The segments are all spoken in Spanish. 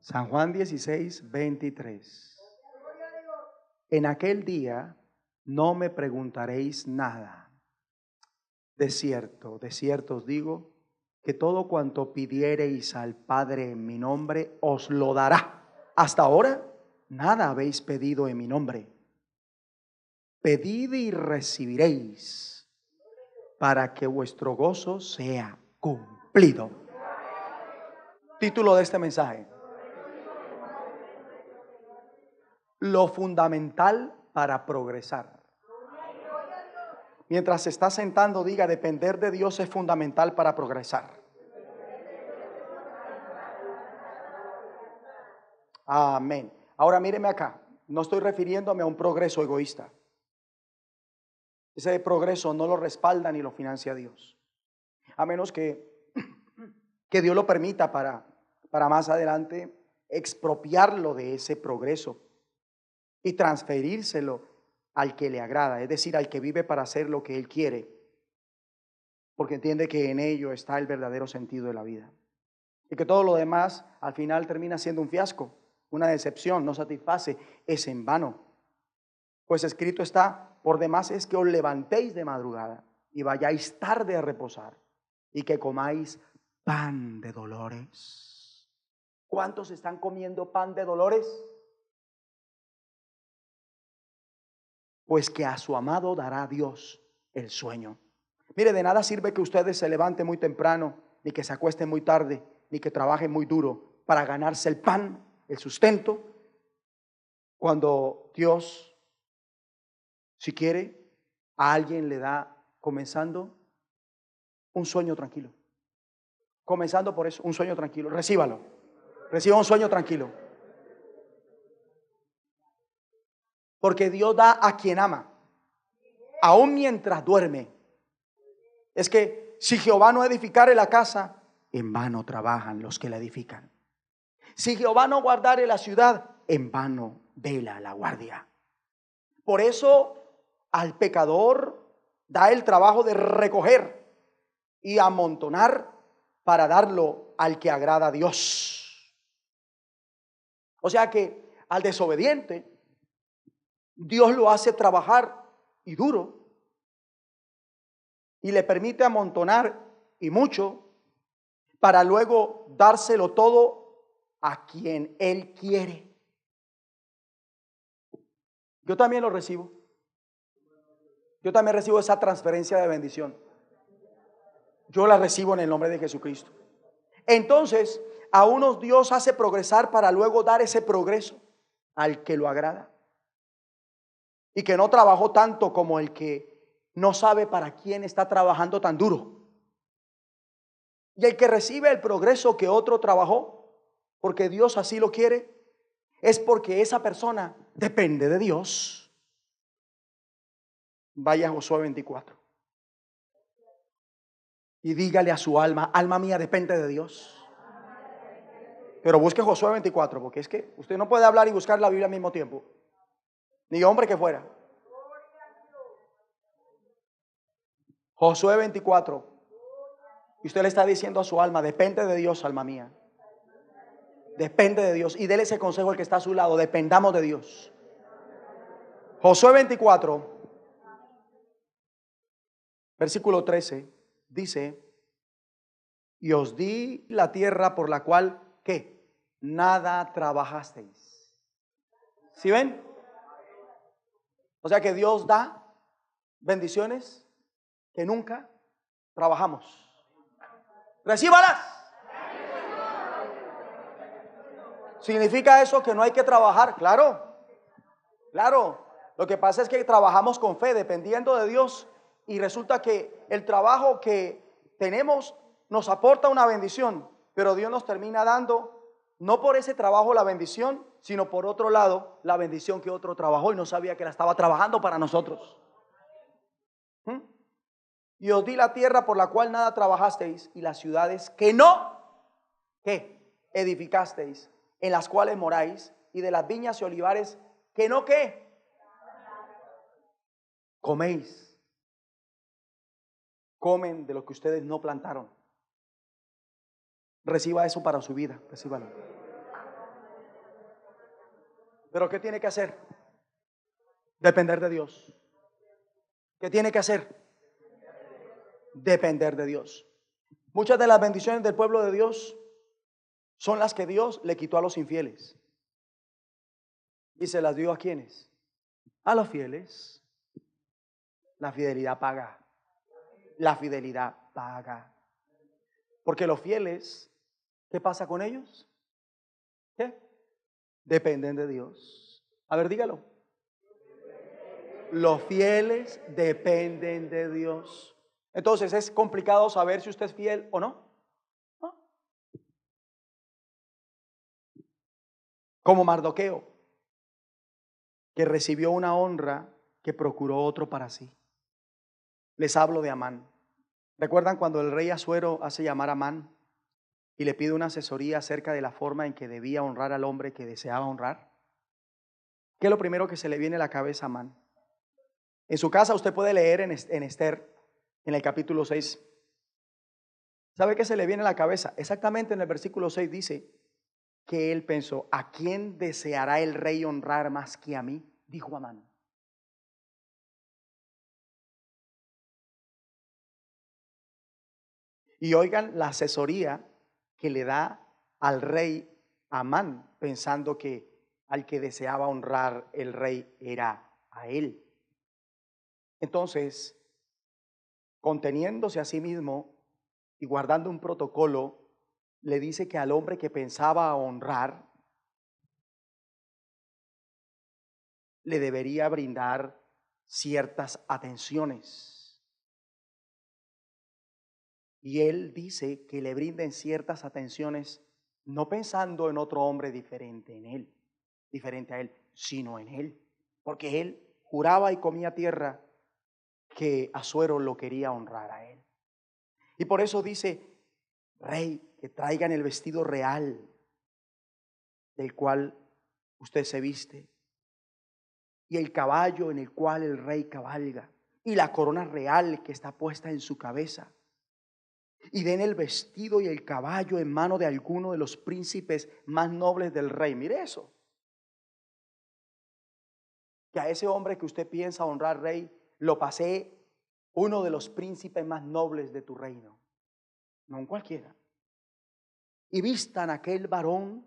San Juan 16:23. En aquel día no me preguntaréis nada. De cierto os digo, que todo cuanto pidiereis al Padre en mi nombre, os lo dará. Hasta ahora nada habéis pedido en mi nombre. Pedid y recibiréis, para que vuestro gozo sea cumplido. Título de este mensaje: lo fundamental para progresar. Mientras se está sentando, diga: depender de Dios es fundamental para progresar. Amén. Ahora míreme acá. No estoy refiriéndome a un progreso egoísta. Ese progreso no lo respalda ni lo financia Dios. A menos que Dios lo permita para más adelante expropiarlo de ese progreso y transferírselo al que le agrada, es decir, al que vive para hacer lo que él quiere, porque entiende que en ello está el verdadero sentido de la vida, y que todo lo demás al final termina siendo un fiasco, una decepción, no satisface, es en vano. Pues escrito está: por demás es que os levantéis de madrugada y vayáis tarde a reposar, y que comáis pan de dolores. ¿Cuántos están comiendo pan de dolores? Pues que a su amado dará Dios el sueño. Mire, de nada sirve que ustedes se levanten muy temprano, ni que se acuesten muy tarde, ni que trabajen muy duro para ganarse el pan, el sustento, cuando Dios, si quiere, a alguien le da, comenzando, un sueño tranquilo. Comenzando por eso, un sueño tranquilo. Recíbalo. Reciba un sueño tranquilo. Porque Dios da a quien ama, aun mientras duerme. Es que si Jehová no edificare la casa, en vano trabajan los que la edifican. Si Jehová no guardare la ciudad, en vano vela la guardia. Por eso al pecador da el trabajo de recoger y amontonar para darlo al que agrada a Dios. O sea que al desobediente Dios lo hace trabajar y duro, y le permite amontonar y mucho, para luego dárselo todo a quien Él quiere. Yo también lo recibo. Yo también recibo esa transferencia de bendición. Yo la recibo en el nombre de Jesucristo. Entonces, a unos Dios hace progresar para luego dar ese progreso al que lo agrada, y que no trabajó tanto como el que no sabe para quién está trabajando tan duro. Y el que recibe el progreso que otro trabajó, porque Dios así lo quiere, es porque esa persona depende de Dios. Vaya a Josué 24 y dígale a su alma: alma mía, depende de Dios. Pero busque Josué 24, porque es que usted no puede hablar y buscar la Biblia al mismo tiempo, ni hombre que fuera. Josué 24. Y usted le está diciendo a su alma: depende de Dios, alma mía. Depende de Dios. Y déle ese consejo al que está a su lado: dependamos de Dios. Josué 24, versículo 13, dice: y os di la tierra por la cual, ¿qué? Nada trabajasteis. ¿Sí ven? O sea que Dios da bendiciones que nunca trabajamos. Recíbalas. ¿Significa eso que no hay que trabajar? Claro, claro. Lo que pasa es que trabajamos con fe, dependiendo de Dios, y resulta que el trabajo que tenemos nos aporta una bendición, pero Dios nos termina dando, no por ese trabajo la bendición, sino por otro lado la bendición que otro trabajó y no sabía que la estaba trabajando para nosotros. Y os di la tierra por la cual nada trabajasteis, y las ciudades que no, ¿qué? Edificasteis, en las cuales moráis, y de las viñas y olivares que no, ¿qué? Coméis. Comen de lo que ustedes no plantaron. Reciba eso para su vida, recíbalo. Pero ¿qué tiene que hacer? Depender de Dios. ¿Qué tiene que hacer? Depender de Dios. Muchas de las bendiciones del pueblo de Dios son las que Dios le quitó a los infieles. ¿Y se las dio a quiénes? A los fieles. La fidelidad paga. La fidelidad paga. Porque los fieles, ¿qué pasa con ellos? ¿Qué? Dependen de Dios. A ver, dígalo. Los fieles dependen de Dios. Entonces es complicado saber si usted es fiel o no. ¿No? Como Mardoqueo, que recibió una honra que procuró otro para sí. Les hablo de Amán. ¿Recuerdan cuando el rey Asuero hace llamar a Amán y le pide una asesoría acerca de la forma en que debía honrar al hombre que deseaba honrar? ¿Qué es lo primero que se le viene a la cabeza a Amán? En su casa usted puede leer en Esther, en el capítulo 6. ¿Sabe qué se le viene a la cabeza? Exactamente en el versículo 6 dice que él pensó: ¿a quién deseará el rey honrar más que a mí? Dijo Amán. Y oigan la asesoría que le da al rey Amán, pensando que al que deseaba honrar el rey era a él. Entonces, conteniéndose a sí mismo y guardando un protocolo, le dice que al hombre que pensaba honrar le debería brindar ciertas atenciones. Y él dice que le brinden ciertas atenciones, no pensando en otro hombre diferente a él, sino en él. Porque él juraba y comía tierra que Asuero lo quería honrar a él. Y por eso dice: rey, que traigan el vestido real del cual usted se viste, y el caballo en el cual el rey cabalga, y la corona real que está puesta en su cabeza. Y den el vestido y el caballo en mano de alguno de los príncipes más nobles del rey. Mire eso. Que a ese hombre que usted piensa honrar rey, lo pasé uno de los príncipes más nobles de tu reino, no un cualquiera. Y vistan a aquel varón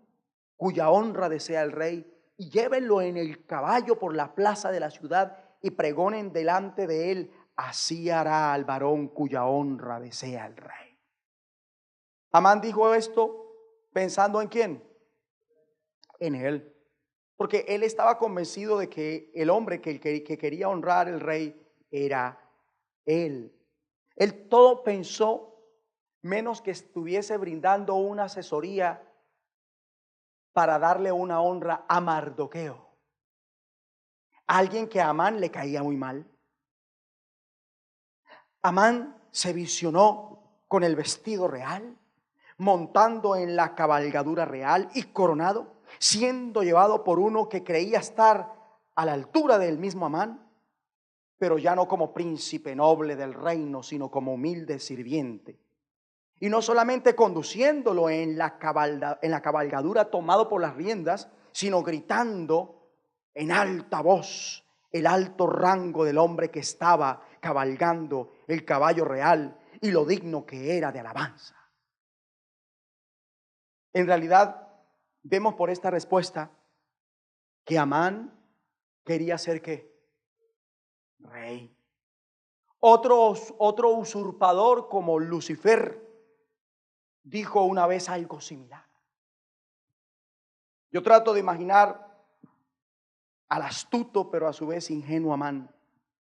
cuya honra desea el rey, y llévenlo en el caballo por la plaza de la ciudad y pregonen delante de él: así hará al varón cuya honra desea el rey. Amán dijo esto pensando ¿en quién? En él. Porque él estaba convencido de que el hombre que quería honrar el rey era él. Él todo pensó menos que estuviese brindando una asesoría para darle una honra a Mardoqueo, alguien que a Amán le caía muy mal. Amán se visionó con el vestido real, montando en la cabalgadura real y coronado, siendo llevado por uno que creía estar a la altura del mismo Amán, pero ya no como príncipe noble del reino, sino como humilde sirviente. Y no solamente conduciéndolo en la cabalgadura tomado por las riendas, sino gritando en alta voz el alto rango del hombre que estaba cabalgando el caballo real y lo digno que era de alabanza. En realidad, vemos por esta respuesta que Amán quería ser ¿qué? Rey. Otro usurpador como Lucifer dijo una vez algo similar. Yo trato de imaginar al astuto pero a su vez ingenuo Amán,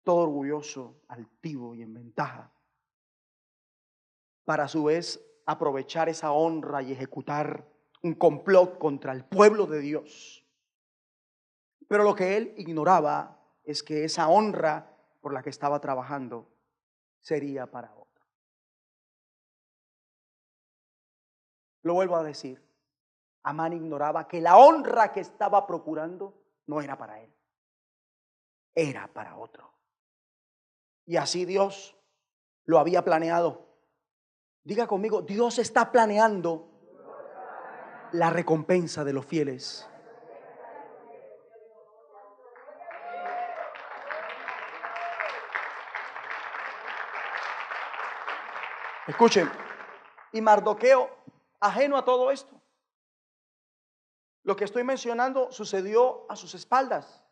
todo orgulloso, altivo y en ventaja, para a su vez aprovechar esa honra y ejecutar un complot contra el pueblo de Dios. Pero lo que él ignoraba es que esa honra por la que estaba trabajando sería para otro. Lo vuelvo a decir, Amán ignoraba que la honra que estaba procurando no era para él, era para otro. Y así Dios lo había planeado. Diga conmigo, Dios está planeando la recompensa de los fieles. Escuchen, y Mardoqueo, ajeno a todo esto, lo que estoy mencionando sucedió a sus espaldas.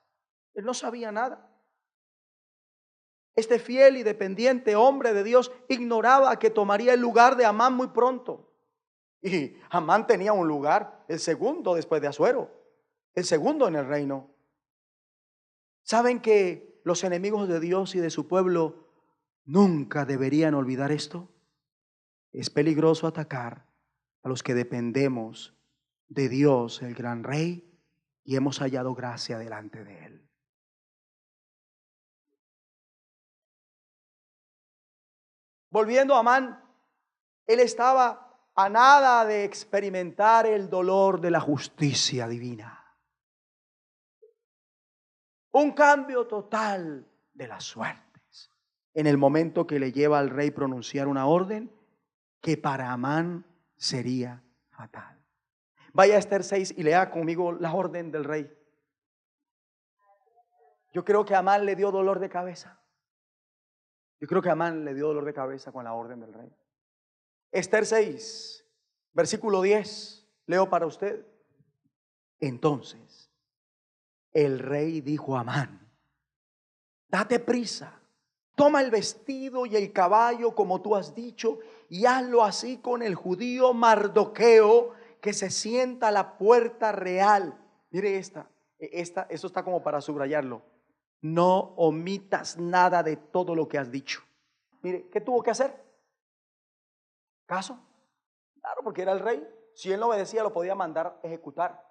Él no sabía nada. Este fiel y dependiente hombre de Dios ignoraba que tomaría el lugar de Amán muy pronto. Y Amán tenía un lugar, el segundo después de Asuero, el segundo en el reino. ¿Saben que los enemigos de Dios y de su pueblo nunca deberían olvidar esto? Es peligroso atacar a los que dependemos de Dios, el gran Rey, y hemos hallado gracia delante de Él. Volviendo a Amán, él estaba a nada de experimentar el dolor de la justicia divina. Un cambio total de las suertes. En el momento que le lleva al rey pronunciar una orden que para Amán sería fatal. Vaya a Esther 6 y lea conmigo la orden del rey. Yo creo que a Amán le dio dolor de cabeza. Yo creo que a Amán le dio dolor de cabeza con la orden del rey. Esther 6, versículo 10, leo para usted. Entonces el rey dijo a Amán: date prisa, toma el vestido y el caballo como tú has dicho, y hazlo así con el judío Mardoqueo, que se sienta a la puerta real. Mire eso está como para subrayarlo. No omitas nada de todo lo que has dicho. Mire, ¿qué tuvo que hacer? ¿Caso? Claro, porque era el rey. Si él no obedecía, lo podía mandar ejecutar.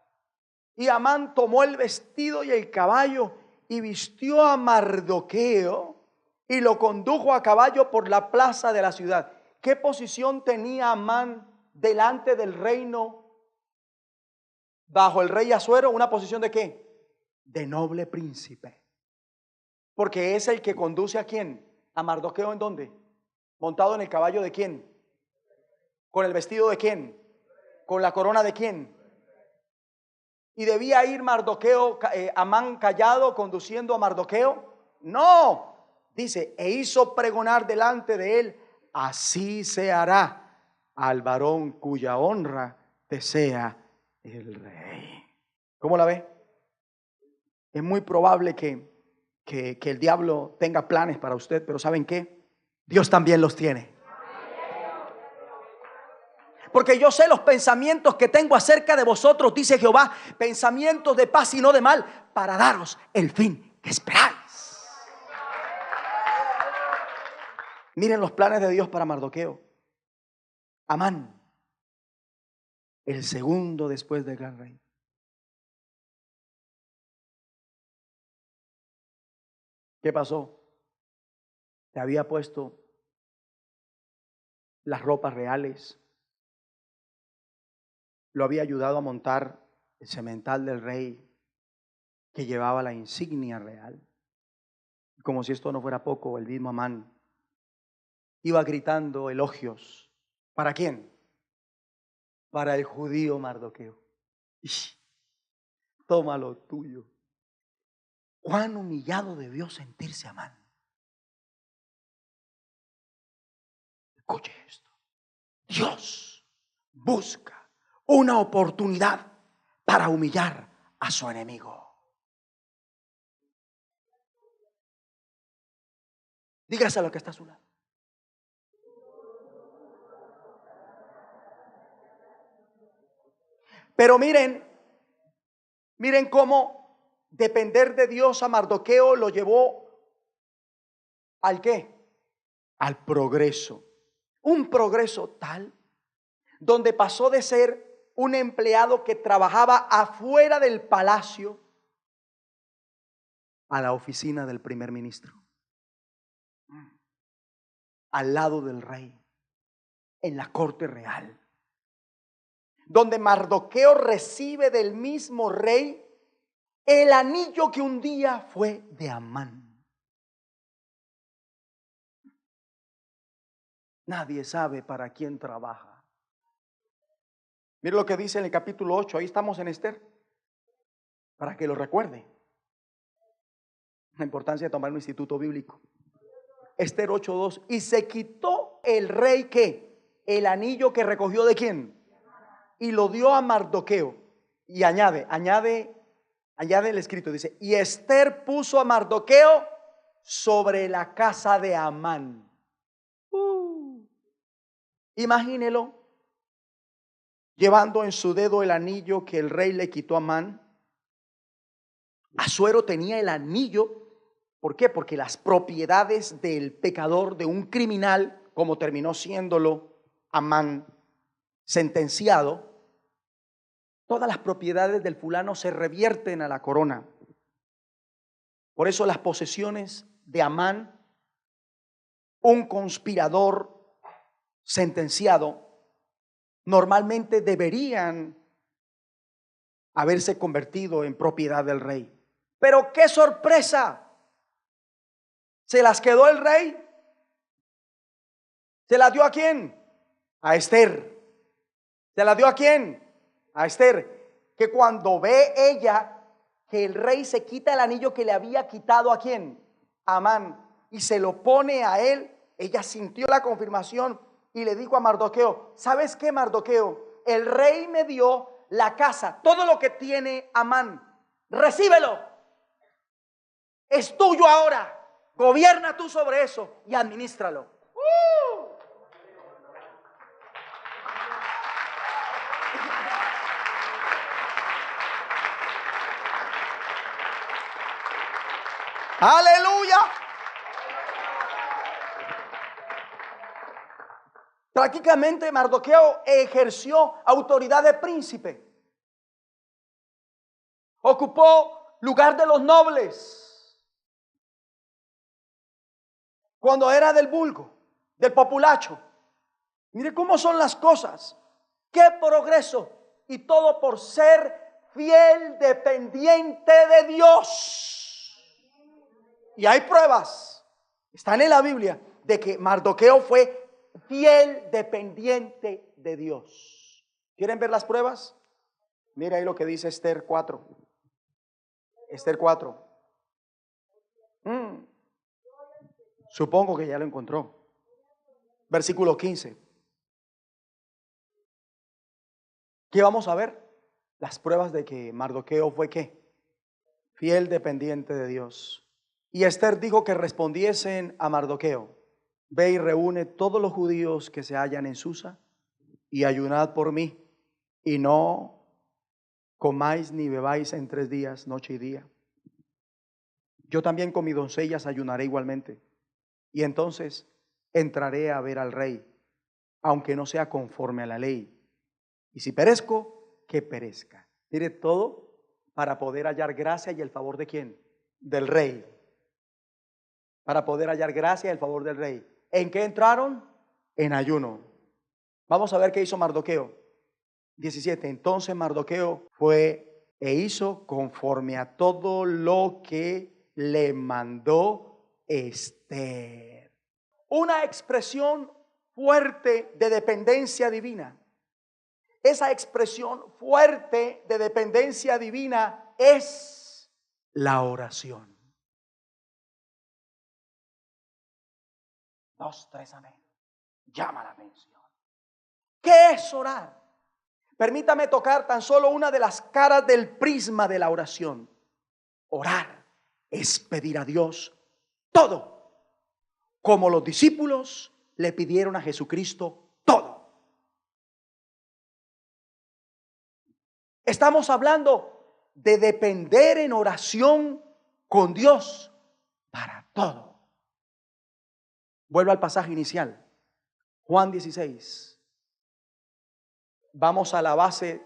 Y Amán tomó el vestido y el caballo y vistió a Mardoqueo y lo condujo a caballo por la plaza de la ciudad. ¿Qué posición tenía Amán delante del reino bajo el rey Asuero? ¿Una posición de qué? De noble príncipe. Porque es el que conduce a quién. A Mardoqueo, ¿en dónde? Montado en el caballo de quién. ¿Con el vestido de quién? ¿Con la corona de quién? ¿Y debía ir Mardoqueo, Amán callado, conduciendo a Mardoqueo? No, dice, e hizo pregonar delante de él: así se hará al varón cuya honra desea el rey. ¿Cómo la ve? Es muy probable que el diablo tenga planes para usted, pero ¿saben qué? Dios también los tiene. Porque yo sé los pensamientos que tengo acerca de vosotros, dice Jehová, pensamientos de paz y no de mal, para daros el fin que esperáis. Miren los planes de Dios para Mardoqueo. Amán, el segundo después del gran rey. ¿Qué pasó? Te había puesto las ropas reales, lo había ayudado a montar el semental del rey, que llevaba la insignia real. Como si esto no fuera poco, el mismo Amán iba gritando elogios. ¿Para quién? Para el judío Mardoqueo. Toma lo tuyo. Cuán humillado debió sentirse Amán. Escuche esto. Dios busca una oportunidad para humillar a su enemigo. Dígase a lo que está a su lado. Pero miren cómo depender de Dios a Mardoqueo lo llevó ¿al qué? Al progreso. Un progreso tal donde pasó de ser un empleado que trabajaba afuera del palacio a la oficina del primer ministro, al lado del rey, en la corte real, donde Mardoqueo recibe del mismo rey el anillo que un día fue de Amán. Nadie sabe para quién trabaja. Mire lo que dice en el capítulo 8, ahí estamos en Esther, para que lo recuerde. La importancia de tomar un instituto bíblico. Esther 8:2, y se quitó el rey ¿qué? El anillo que recogió ¿de quién? Y lo dio a Mardoqueo. Y añade el escrito, dice, y Esther puso a Mardoqueo sobre la casa de Amán. Imagínelo, llevando en su dedo el anillo que el rey le quitó a Amán. Asuero tenía el anillo. ¿Por qué? Porque las propiedades del pecador, de un criminal, como terminó siéndolo Amán, sentenciado, todas las propiedades del fulano se revierten a la corona. Por eso las posesiones de Amán, un conspirador sentenciado, normalmente deberían haberse convertido en propiedad del rey. Pero qué sorpresa, ¿se las quedó el rey? ¿Se las dio a quién? A Esther. ¿Se las dio a quién? A Esther. Que cuando ve ella que el rey se quita el anillo que le había quitado ¿a quién? A Amán, y se lo pone a él, ella sintió la confirmación y le dijo a Mardoqueo, ¿sabes qué, Mardoqueo? El rey me dio la casa, todo lo que tiene Amán, recíbelo, es tuyo ahora, gobierna tú sobre eso y administralo. Aleluya. Prácticamente Mardoqueo ejerció autoridad de príncipe. Ocupó lugar de los nobles. Cuando era del vulgo, del populacho. Mire cómo son las cosas. Qué progreso. Y todo por ser fiel dependiente de Dios. Y hay pruebas, están en la Biblia, de que Mardoqueo fue fiel dependiente de Dios. ¿Quieren ver las pruebas? Mira ahí lo que dice Esther 4. Esther 4. Supongo que ya lo encontró. Versículo 15. ¿Qué vamos a ver? Las pruebas de que Mardoqueo fue ¿qué? Fiel dependiente de Dios. Y Esther dijo que respondiesen a Mardoqueo, ve y reúne todos los judíos que se hallan en Susa y ayunad por mí, y no comáis ni bebáis en 3 días, noche y día. Yo también con mis doncellas ayunaré igualmente, y entonces entraré a ver al rey, aunque no sea conforme a la ley. Y si perezco, que perezca. Mire, todo para poder hallar gracia y el favor ¿de quién? Del rey. Para poder hallar gracia y el favor del rey. ¿En qué entraron? En ayuno. Vamos a ver qué hizo Mardoqueo. 17. Entonces Mardoqueo fue e hizo conforme a todo lo que le mandó Esther. Una expresión fuerte de dependencia divina. Esa expresión fuerte de dependencia divina es la oración. 2, 3, amén. Llama la atención. ¿Qué es orar? Permítame tocar tan solo una de las caras del prisma de la oración. Orar es pedir a Dios todo, como los discípulos le pidieron a Jesucristo todo. Estamos hablando de depender en oración con Dios para todo. Vuelvo al pasaje inicial, Juan 16. Vamos a la base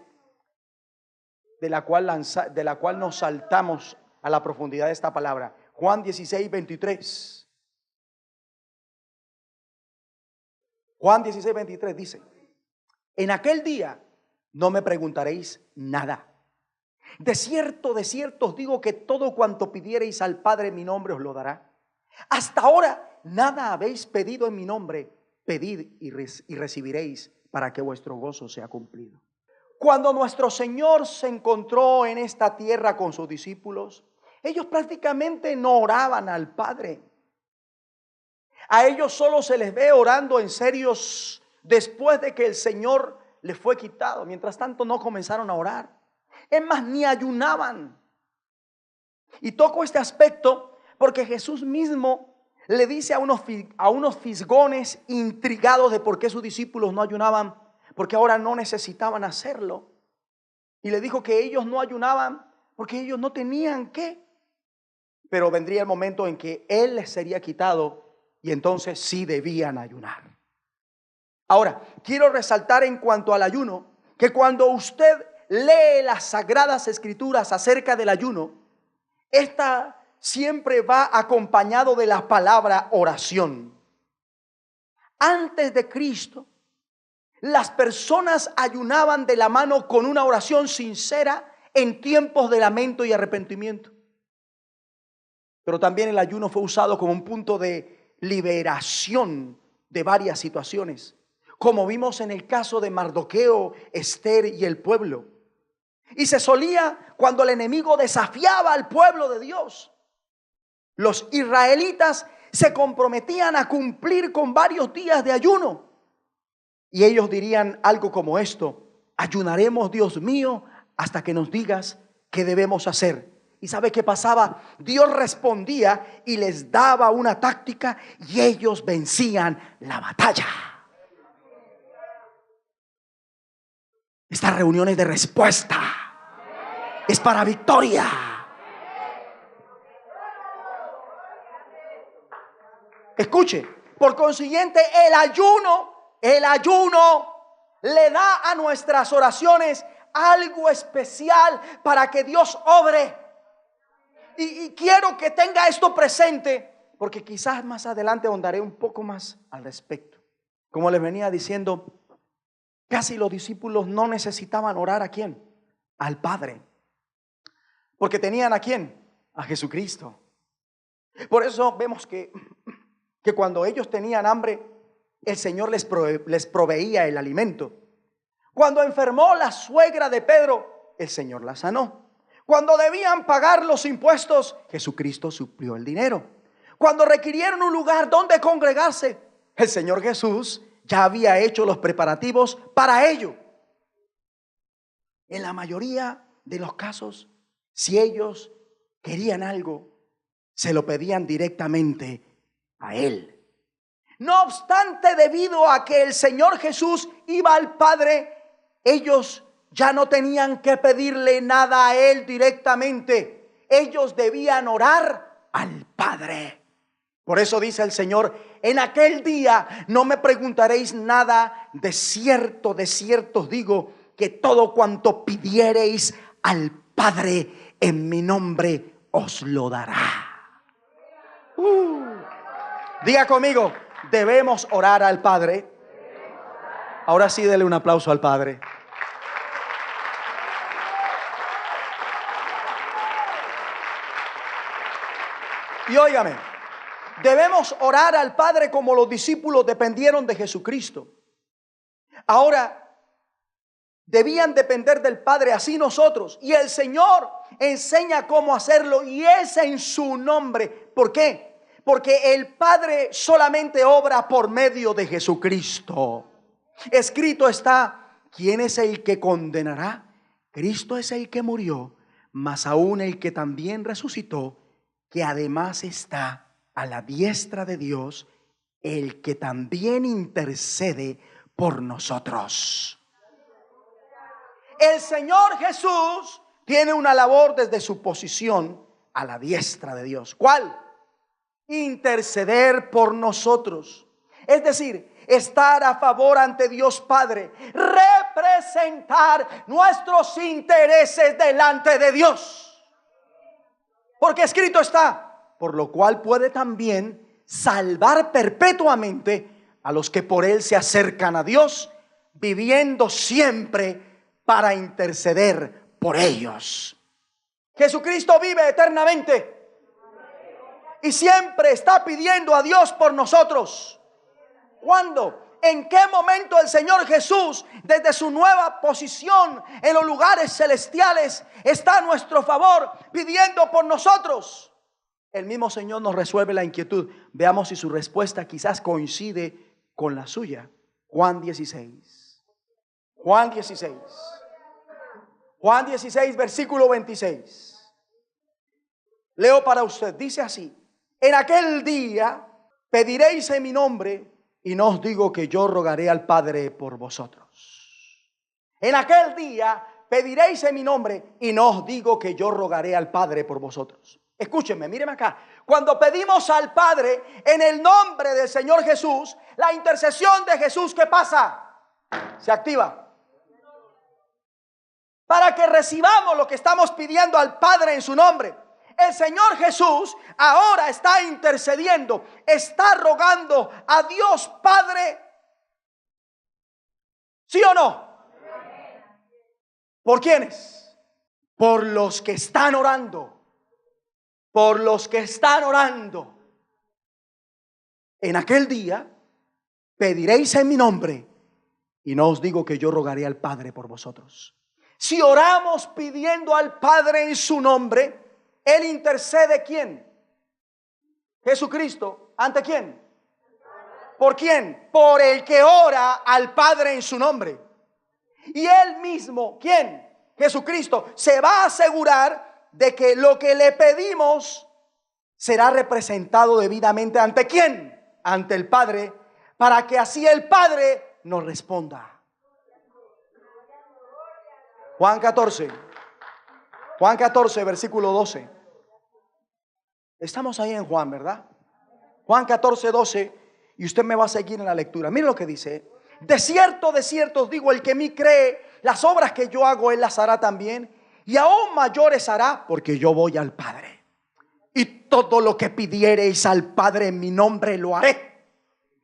de la cual nos saltamos a la profundidad de esta palabra. Juan 16, 23. Juan 16, 23 dice, en aquel día no me preguntaréis nada. De cierto os digo que todo cuanto pidiereis al Padre en mi nombre os lo dará. Hasta ahora nada habéis pedido en mi nombre. Pedid y recibiréis para que vuestro gozo sea cumplido. Cuando nuestro Señor se encontró en esta tierra con sus discípulos, ellos prácticamente no oraban al Padre. A ellos solo se les ve orando en serios después de que el Señor les fue quitado. Mientras tanto no comenzaron a orar. Es más, ni ayunaban. Y toco este aspecto porque Jesús mismo le dice a unos fisgones intrigados de por qué sus discípulos no ayunaban, porque ahora no necesitaban hacerlo. Y le dijo que ellos no ayunaban porque ellos no tenían qué. Pero vendría el momento en que Él les sería quitado y entonces sí debían ayunar. Ahora, quiero resaltar en cuanto al ayuno, que cuando usted lee las Sagradas Escrituras acerca del ayuno, esta siempre va acompañado de la palabra oración. Antes de Cristo, las personas ayunaban de la mano con una oración sincera en tiempos de lamento y arrepentimiento. Pero también el ayuno fue usado como un punto de liberación de varias situaciones, como vimos en el caso de Mardoqueo, Esther y el pueblo. Y se solía cuando el enemigo desafiaba al pueblo de Dios. Los israelitas se comprometían a cumplir con varios días de ayuno. Y ellos dirían algo como esto: ayunaremos, Dios mío, hasta que nos digas qué debemos hacer. ¿Y sabe qué pasaba? Dios respondía y les daba una táctica y ellos vencían la batalla. Esta reunión es de respuesta. Es para victoria. Escuche, por consiguiente, el ayuno le da a nuestras oraciones algo especial para que Dios obre. Y quiero que tenga esto presente, porque quizás más adelante ahondaré un poco más al respecto. Como les venía diciendo, casi los discípulos no necesitaban orar ¿a quién? Al Padre. Porque tenían ¿a quién? A Jesucristo. Por eso vemos que cuando ellos tenían hambre, el Señor les proveía el alimento. Cuando enfermó la suegra de Pedro, el Señor la sanó. Cuando debían pagar los impuestos, Jesucristo suplió el dinero. Cuando requirieron un lugar donde congregarse, el Señor Jesús ya había hecho los preparativos para ello. En la mayoría de los casos, si ellos querían algo, se lo pedían directamente a Él. No obstante, debido a que el Señor Jesús iba al Padre, ellos ya no tenían que pedirle nada a Él directamente. Ellos debían orar al Padre. Por eso dice el Señor: en aquel día no me preguntaréis nada. De cierto os digo, que todo cuanto pidiereis al Padre en mi nombre os lo dará. Diga conmigo: debemos orar al Padre. Ahora sí, dele un aplauso al Padre. Y óigame, debemos orar al Padre como los discípulos dependieron de Jesucristo. Ahora, debían depender del Padre, así nosotros. Y el Señor enseña cómo hacerlo, y es en su nombre. ¿Por qué? Porque el Padre solamente obra por medio de Jesucristo. Escrito está: ¿quién es el que condenará? Cristo es el que murió, mas aún el que también resucitó, que además está a la diestra de Dios, el que también intercede por nosotros. El Señor Jesús tiene una labor desde su posición a la diestra de Dios. ¿Cuál? Interceder por nosotros. Es decir, estar a favor ante Dios Padre, representar nuestros intereses delante de Dios. Porque escrito está: por lo cual puede también salvar perpetuamente a los que por Él se acercan a Dios, viviendo siempre para interceder por ellos. Jesucristo vive eternamente y siempre está pidiendo a Dios por nosotros. ¿Cuándo? ¿En qué momento el Señor Jesús, desde su nueva posición en los lugares celestiales, está a nuestro favor pidiendo por nosotros? El mismo Señor nos resuelve la inquietud. Veamos si su respuesta quizás coincide con la suya. Juan 16. Juan 16. Juan 16, versículo 26. Leo para usted. Dice así: en aquel día pediréis en mi nombre, y no os digo que yo rogaré al Padre por vosotros. En aquel día pediréis en mi nombre, y no os digo que yo rogaré al Padre por vosotros. Escúchenme, mírenme acá. Cuando pedimos al Padre en el nombre del Señor Jesús, la intercesión de Jesús, ¿qué pasa? Se activa. Para que recibamos lo que estamos pidiendo al Padre en su nombre. El Señor Jesús ahora está intercediendo, está rogando a Dios Padre. ¿Sí o no? ¿Por quiénes? Por los que están orando. Por los que están orando. En aquel día pediréis en mi nombre, y no os digo que yo rogaré al Padre por vosotros. Si oramos pidiendo al Padre en su nombre, Él intercede, ¿quién? Jesucristo. ¿Ante quién? ¿Por quién? Por el que ora al Padre en su nombre. Y Él mismo, ¿quién? Jesucristo, se va a asegurar de que lo que le pedimos será representado debidamente. ¿Ante quién? Ante el Padre, para que así el Padre nos responda. Juan 14. Juan 14, versículo 12. Estamos ahí en Juan, ¿verdad? Juan 14, 12. Y usted me va a seguir en la lectura. Mire lo que dice: de cierto os digo, el que en mí cree, las obras que yo hago, él las hará también, y aún mayores hará, porque yo voy al Padre. Y todo lo que pidiereis al Padre en mi nombre lo haré.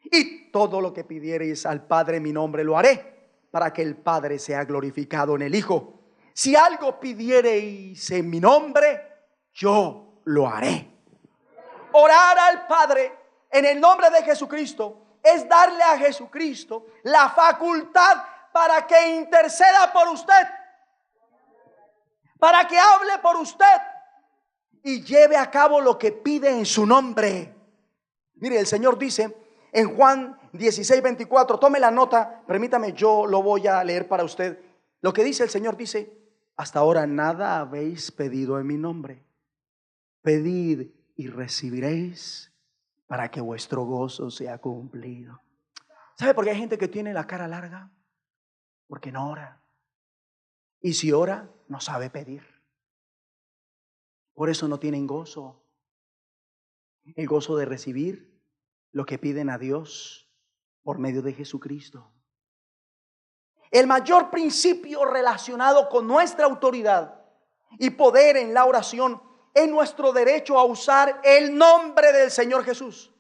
Y todo lo que pidiereis al Padre en mi nombre lo haré, para que el Padre sea glorificado en el Hijo. Si algo pidiereis en mi nombre, yo lo haré. Orar al Padre en el nombre de Jesucristo es darle a Jesucristo la facultad para que interceda por usted, para que hable por usted y lleve a cabo lo que pide en su nombre. Mire, el Señor dice en Juan 16, 24, tome la nota, permítame, yo lo voy a leer para usted. Lo que dice el Señor, dice: hasta ahora nada habéis pedido en mi nombre. Pedid y recibiréis, para que vuestro gozo sea cumplido. ¿Sabe por qué hay gente que tiene la cara larga? Porque no ora. Y si ora, no sabe pedir. Por eso no tienen gozo. El gozo de recibir lo que piden a Dios por medio de Jesucristo. El mayor principio relacionado con nuestra autoridad y poder en la oración es nuestro derecho a usar el nombre del Señor Jesús.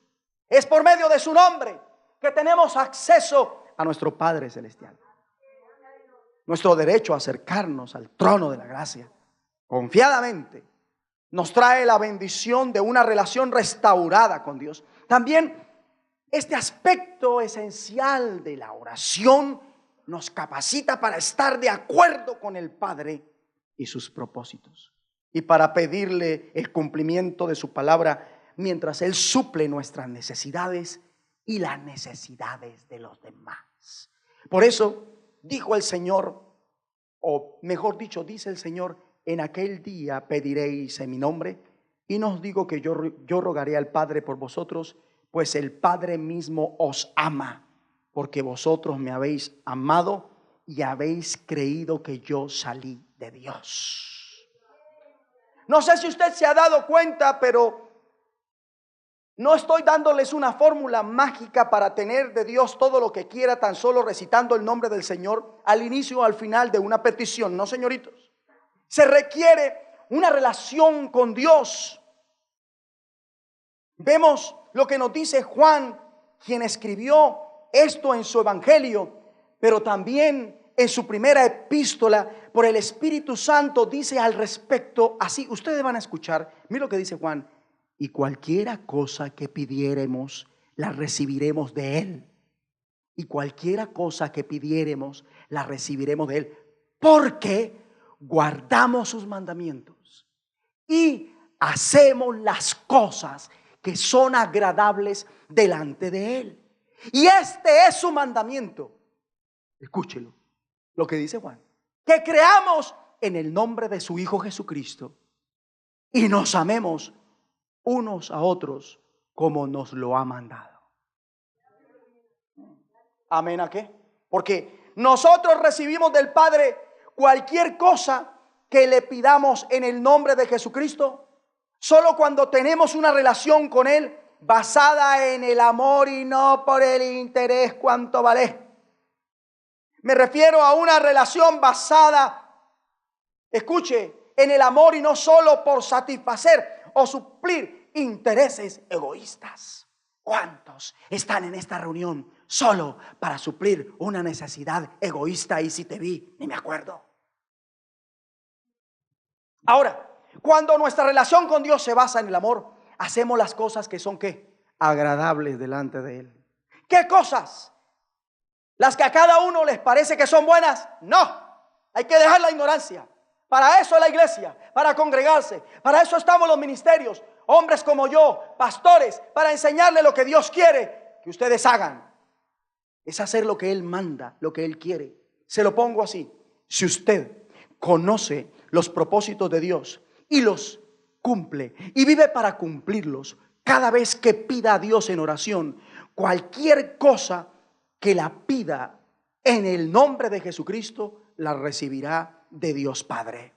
Es por medio de su nombre que tenemos acceso a nuestro Padre Celestial. Nuestro derecho a acercarnos al trono de la gracia confiadamente nos trae la bendición de una relación restaurada con Dios. También este aspecto esencial de la oración nos capacita para estar de acuerdo con el Padre y sus propósitos, y para pedirle el cumplimiento de su palabra mientras Él suple nuestras necesidades y las necesidades de los demás. Por eso dijo el Señor, o mejor dicho, dice el Señor: en aquel día pediréis en mi nombre, y no os digo que yo rogaré al Padre por vosotros, pues el Padre mismo os ama, porque vosotros me habéis amado y habéis creído que yo salí de Dios. No sé si usted se ha dado cuenta, pero no estoy dándoles una fórmula mágica para tener de Dios todo lo que quiera, tan solo recitando el nombre del Señor al inicio o al final de una petición. No, señoritos. Se requiere una relación con Dios. Vemos lo que nos dice Juan, quien escribió esto en su evangelio, pero también en su primera epístola, por el Espíritu Santo, dice al respecto así. Ustedes van a escuchar, mira lo que dice Juan: y cualquiera cosa que pidiéremos, la recibiremos de Él. Y cualquiera cosa que pidiéremos, la recibiremos de Él, porque guardamos sus mandamientos y hacemos las cosas que son agradables delante de Él. Y este es su mandamiento. Escúchelo, lo que dice Juan: que creamos en el nombre de su Hijo Jesucristo y nos amemos unos a otros como nos lo ha mandado. ¿Amén a qué? Porque nosotros recibimos del Padre cualquier cosa que le pidamos en el nombre de Jesucristo, solo cuando tenemos una relación con Él basada en el amor y no por el interés cuánto vale. Me refiero a una relación basada, escuche, en el amor y no solo por satisfacer o suplir intereses egoístas. ¿Cuántos están en esta reunión solo para suplir una necesidad egoísta? Y si te vi, ni me acuerdo. Ahora, cuando nuestra relación con Dios se basa en el amor, hacemos las cosas que son ¿qué? Agradables delante de Él. ¿Qué cosas? ¿Las que a cada uno les parece que son buenas? No, hay que dejar la ignorancia. Para eso es la iglesia, para congregarse. Para eso estamos los ministerios, hombres como yo, pastores, para enseñarles lo que Dios quiere que ustedes hagan. Es hacer lo que Él manda, lo que Él quiere. Se lo pongo así: si usted conoce los propósitos de Dios y los cumple y vive para cumplirlos, cada vez que pida a Dios en oración cualquier cosa que la pida en el nombre de Jesucristo, la recibirá de Dios Padre.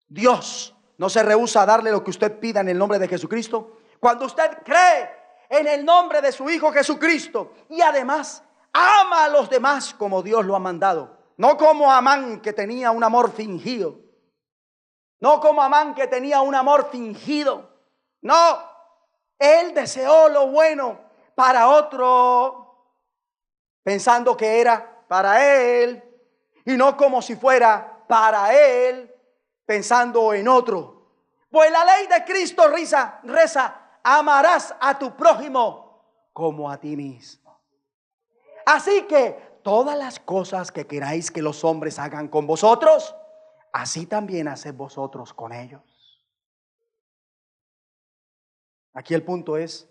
Dios no se rehúsa a darle lo que usted pida en el nombre de Jesucristo. Cuando usted cree en el nombre de su Hijo Jesucristo y además ama a los demás como Dios lo ha mandado, no como Amán, que tenía un amor fingido. No como Amán, que tenía un amor fingido. No, él deseó lo bueno para otro, pensando que era para él, y no como si fuera para él, pensando en otro. Pues la ley de Cristo reza: amarás a tu prójimo como a ti mismo. Así que todas las cosas que queráis que los hombres hagan con vosotros, así también haced vosotros con ellos. Aquí el punto es: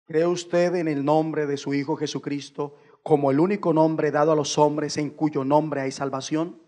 ¿cree usted en el nombre de su Hijo Jesucristo como el único nombre dado a los hombres en cuyo nombre hay salvación?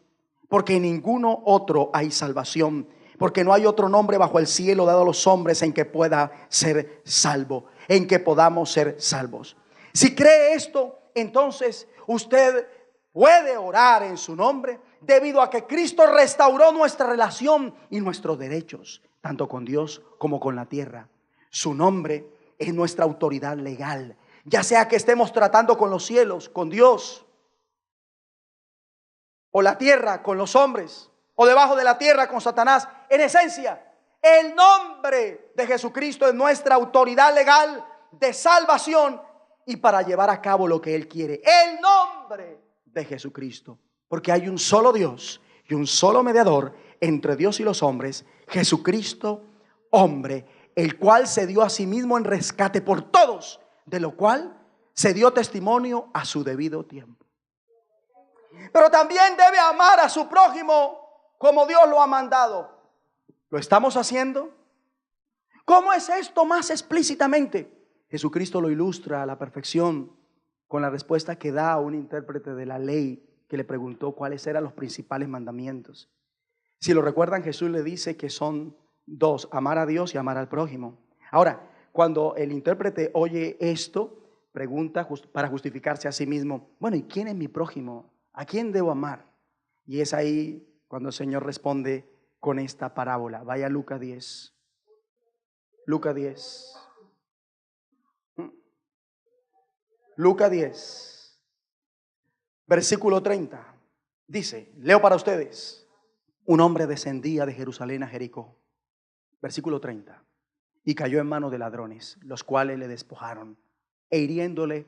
Porque en ninguno otro hay salvación, porque no hay otro nombre bajo el cielo dado a los hombres en que pueda ser salvo, en que podamos ser salvos. Si cree esto, entonces usted puede orar en su nombre, debido a que Cristo restauró nuestra relación y nuestros derechos, tanto con Dios como con la tierra. Su nombre es nuestra autoridad legal, ya sea que estemos tratando con los cielos, con Dios, o la tierra con los hombres, o debajo de la tierra con Satanás. En esencia, el nombre de Jesucristo es nuestra autoridad legal de salvación y para llevar a cabo lo que Él quiere. El nombre de Jesucristo, porque hay un solo Dios y un solo mediador entre Dios y los hombres, Jesucristo, hombre, el cual se dio a sí mismo en rescate por todos, de lo cual se dio testimonio a su debido tiempo. Pero también debe amar a su prójimo como Dios lo ha mandado. ¿Lo estamos haciendo? ¿Cómo es esto más explícitamente? Jesucristo lo ilustra a la perfección con la respuesta que da a un intérprete de la ley que le preguntó cuáles eran los principales mandamientos. Si lo recuerdan, Jesús le dice que son dos: amar a Dios y amar al prójimo. Ahora, cuando el intérprete oye esto, pregunta para justificarse a sí mismo: bueno, ¿y quién es mi prójimo? ¿A quién debo amar? Y es ahí cuando el Señor responde con esta parábola. Vaya a Lucas 10. Lucas 10. Lucas 10, versículo 30. Dice, leo para ustedes: un hombre descendía de Jerusalén a Jericó. Versículo 30. Y cayó en manos de ladrones, los cuales le despojaron, e hiriéndole,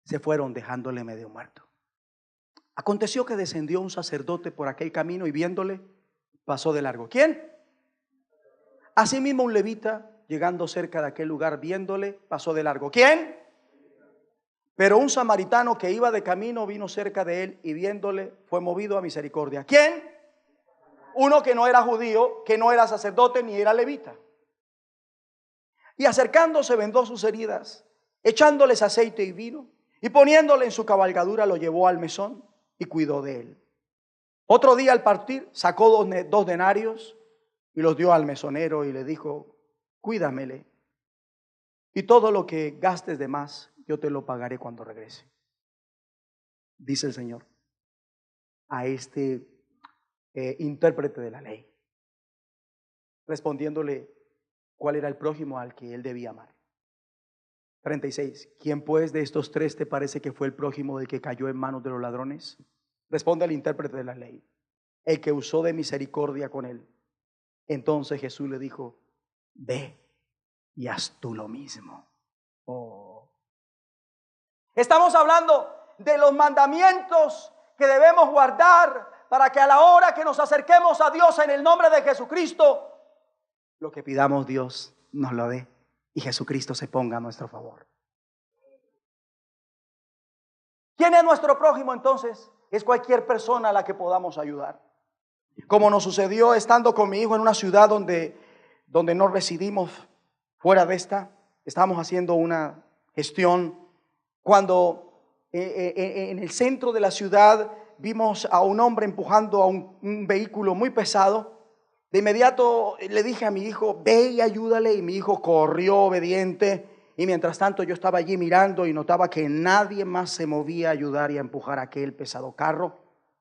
se fueron, dejándole medio muerto. Aconteció que descendió un sacerdote por aquel camino y viéndole, pasó de largo. ¿Quién? Asimismo un levita, llegando cerca de aquel lugar, viéndole, pasó de largo. ¿Quién? Pero un samaritano que iba de camino vino cerca de él y viéndole fue movido a misericordia. ¿Quién? Uno que no era judío, que no era sacerdote ni era levita. Y acercándose vendó sus heridas, echándoles aceite y vino, y poniéndole en su cabalgadura lo llevó al mesón y cuidó de él. Otro día al partir sacó dos denarios y los dio al mesonero y le dijo: cuídamele, y todo lo que gastes de más yo te lo pagaré cuando regrese. Dice el Señor a este intérprete de la ley, respondiéndole cuál era el prójimo al que él debía amar. 36. ¿Quién pues de estos tres te parece que fue el prójimo del que cayó en manos de los ladrones? Responde el intérprete de la ley: el que usó de misericordia con él. Entonces Jesús le dijo: ve y haz tú lo mismo. Oh. Estamos hablando de los mandamientos que debemos guardar para que a la hora que nos acerquemos a Dios en el nombre de Jesucristo, lo que pidamos Dios nos lo dé y Jesucristo se ponga a nuestro favor. ¿Quién es nuestro prójimo entonces? Es cualquier persona a la que podamos ayudar. Como nos sucedió estando con mi hijo en una ciudad donde no residimos fuera de esta. Estábamos haciendo una gestión cuando en el centro de la ciudad vimos a un hombre empujando a un vehículo muy pesado. De inmediato le dije a mi hijo: ve y ayúdale, y mi hijo corrió obediente. Y mientras tanto yo estaba allí mirando y notaba que nadie más se movía a ayudar y a empujar aquel pesado carro.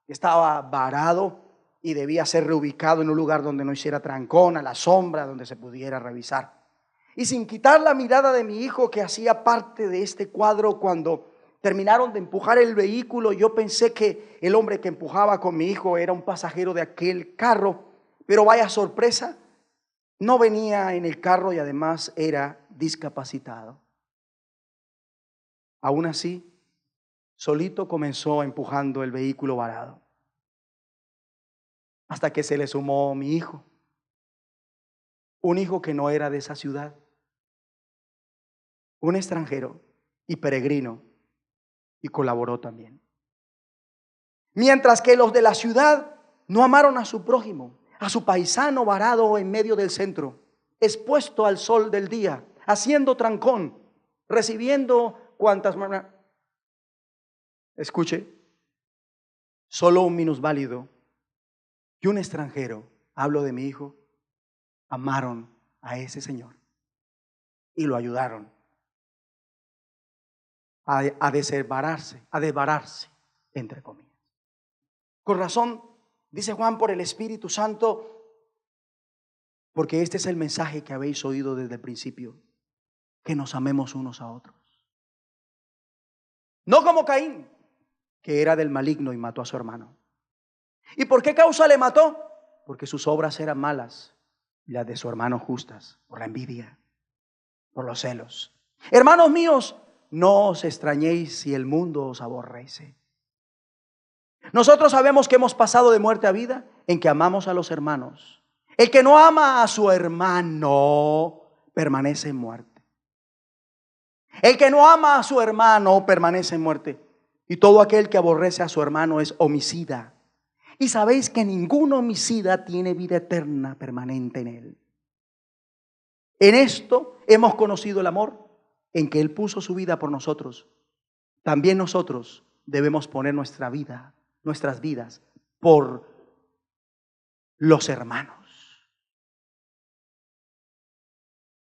Estaba varado y debía ser reubicado en un lugar donde no hiciera trancón, a la sombra, donde se pudiera revisar. Y sin quitar la mirada de mi hijo, que hacía parte de este cuadro, cuando terminaron de empujar el vehículo, yo pensé que el hombre que empujaba con mi hijo era un pasajero de aquel carro. Pero vaya sorpresa, no venía en el carro y además era discapacitado. Aún así, solito comenzó empujando el vehículo varado, hasta que se le sumó mi hijo, un hijo que no era de esa ciudad, un extranjero y peregrino, y colaboró también. Mientras que los de la ciudad no amaron a su prójimo, a su paisano varado en medio del centro, expuesto al sol del día, haciendo trancón, recibiendo cuantas... Escuche, solo un minusválido y un extranjero, hablo de mi hijo, amaron a ese señor y lo ayudaron a desbararse, entre comillas. Con razón, dice Juan, por el Espíritu Santo, porque este es el mensaje que habéis oído desde el principio, que nos amemos unos a otros. No como Caín, que era del maligno y mató a su hermano. ¿Y por qué causa le mató? Porque sus obras eran malas y las de su hermano justas, por la envidia, por los celos. Hermanos míos, no os extrañéis si el mundo os aborrece. Nosotros sabemos que hemos pasado de muerte a vida en que amamos a los hermanos. El que no ama a su hermano permanece en muerte. El que no ama a su hermano permanece en muerte. Y todo aquel que aborrece a su hermano es homicida. Y sabéis que ningún homicida tiene vida eterna permanente en él. En esto hemos conocido el amor, en que Él puso su vida por nosotros. También nosotros debemos poner nuestras vidas por los hermanos.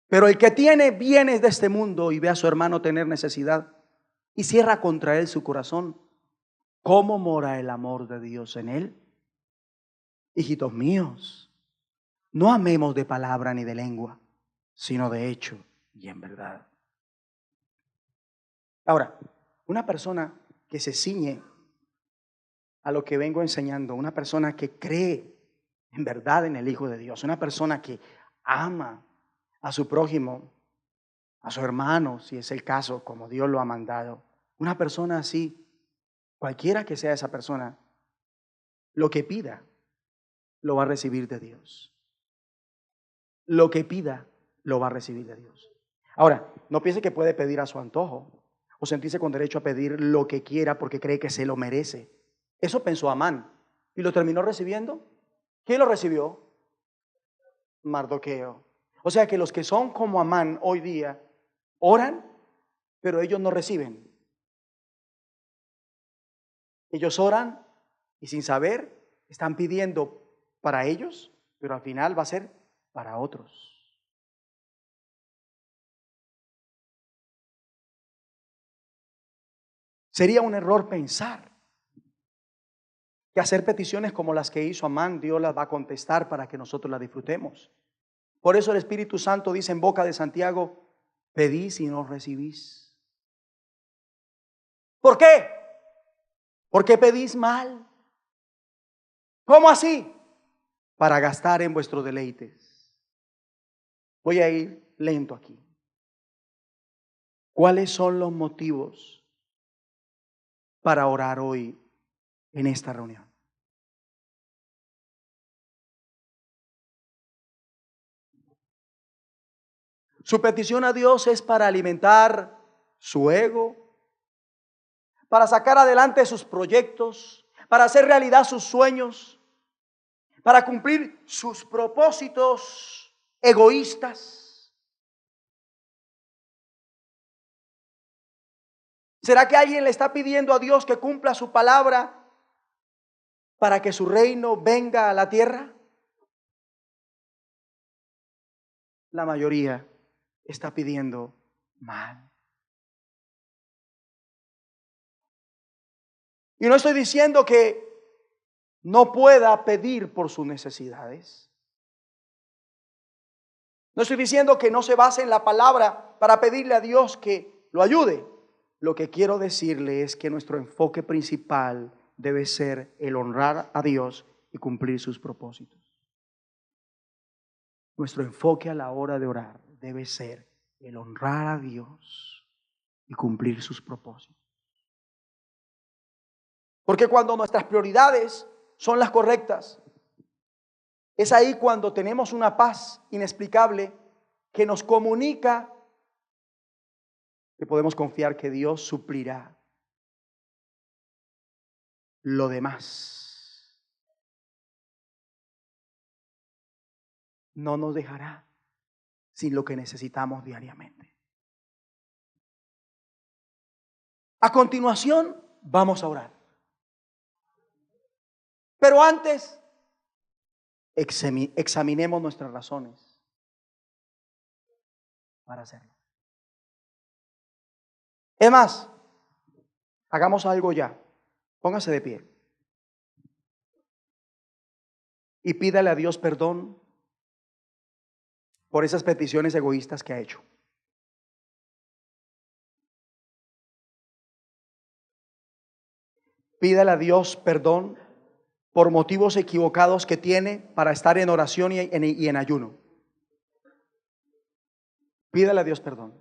Pero el que tiene bienes de este mundo y ve a su hermano tener necesidad y cierra contra él su corazón, ¿cómo mora el amor de Dios en él? Hijitos míos, no amemos de palabra ni de lengua, sino de hecho y en verdad. Ahora, una persona que se ciñe a lo que vengo enseñando, una persona que cree en verdad en el Hijo de Dios, una persona que ama a su prójimo, a su hermano, si es el caso, como Dios lo ha mandado, una persona así, cualquiera que sea esa persona, lo que pida, lo va a recibir de Dios. Lo que pida, lo va a recibir de Dios. Ahora, no piense que puede pedir a su antojo o sentirse con derecho a pedir lo que quiera porque cree que se lo merece. Eso pensó Amán y lo terminó recibiendo. ¿Quién lo recibió? Mardoqueo. O sea que los que son como Amán hoy día oran, pero ellos no reciben. Ellos oran y sin saber están pidiendo para ellos, pero al final va a ser para otros. Sería un error pensar que hacer peticiones como las que hizo Amán, Dios las va a contestar para que nosotros las disfrutemos. Por eso el Espíritu Santo dice en boca de Santiago: pedís y no recibís. ¿Por qué? Porque pedís mal. ¿Cómo así? Para gastar en vuestros deleites. Voy a ir lento aquí. ¿Cuáles son los motivos para orar hoy en esta reunión? Su petición a Dios es para alimentar su ego, para sacar adelante sus proyectos, para hacer realidad sus sueños, para cumplir sus propósitos egoístas. ¿Será que alguien le está pidiendo a Dios que cumpla su palabra para que su reino venga a la tierra? La mayoría está pidiendo mal. Y no estoy diciendo que no pueda pedir por sus necesidades. No estoy diciendo que no se base en la palabra para pedirle a Dios que lo ayude. Lo que quiero decirle es que nuestro enfoque principal debe ser el honrar a Dios y cumplir sus propósitos. Nuestro enfoque a la hora de orar debe ser el honrar a Dios y cumplir sus propósitos. Porque cuando nuestras prioridades son las correctas, es ahí cuando tenemos una paz inexplicable que nos comunica que podemos confiar que Dios suplirá lo demás. No nos dejará sin lo que necesitamos diariamente. A continuación, vamos a orar. Pero antes, examinemos nuestras razones para hacerlo. Es más, hagamos algo ya. Póngase de pie y pídale a Dios perdón por esas peticiones egoístas que ha hecho. Pídale a Dios perdón por motivos equivocados que tiene para estar en oración y en ayuno. Pídale a Dios perdón.